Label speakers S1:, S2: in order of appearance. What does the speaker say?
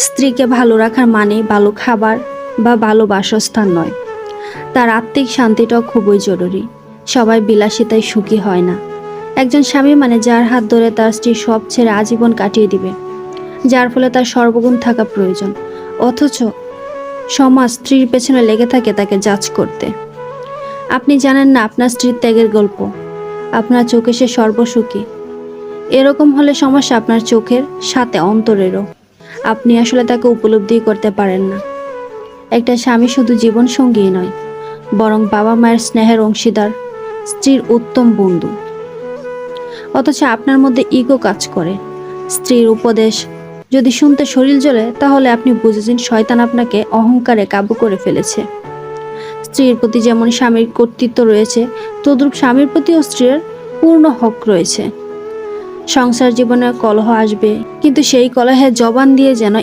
S1: স্ত্রীকে ভালো রাখার মানে ভালো খাবার বা ভালো বাসস্থান নয়, তার আত্মিক শান্তিটাও খুবই জরুরি। সবাই বিলাসিতায় সুখী হয় না। একজন স্বামী মানে যার হাত ধরে তার স্ত্রী সব ছেড়ে আজীবন কাটিয়ে দিবে, যার ফলে তার সর্বগুণ থাকা প্রয়োজন। অথচ সমাজ স্ত্রীর পেছনে লেগে থাকে তাকে জাজ করতে। আপনি জানেন না আপনার স্ত্রীর ত্যাগের গল্প, আপনার চোখে সে সর্বসুখী। এরকম হলে সমস্যা আপনার চোখের সাথে অন্তরেরও। আপনি আসলে তাকে উপলব্ধি করতে পারেন না। একটা স্বামী শুধু জীবন সঙ্গী নয়, বরং বাবা মায়ের স্নেহের অংশীদার, স্ত্রীর উত্তম বন্ধু। অথচ আপনার মধ্যে ইগো কাজ করে। স্ত্রীর উপদেশ যদি শুনতে শরীর জ্বলে, তাহলে আপনি বুঝেছেন শয়তান আপনাকে অহংকারে কাবু করে ফেলেছে। স্ত্রীর প্রতি যেমন স্বামীর কর্তৃত্ব রয়েছে, তদ্রূপ স্বামীর প্রতিও স্ত্রীর পূর্ণ হক রয়েছে। সংসার জীবনে কলহ আসবে, কিন্তু সেই কলহে জবান দিয়ে যেন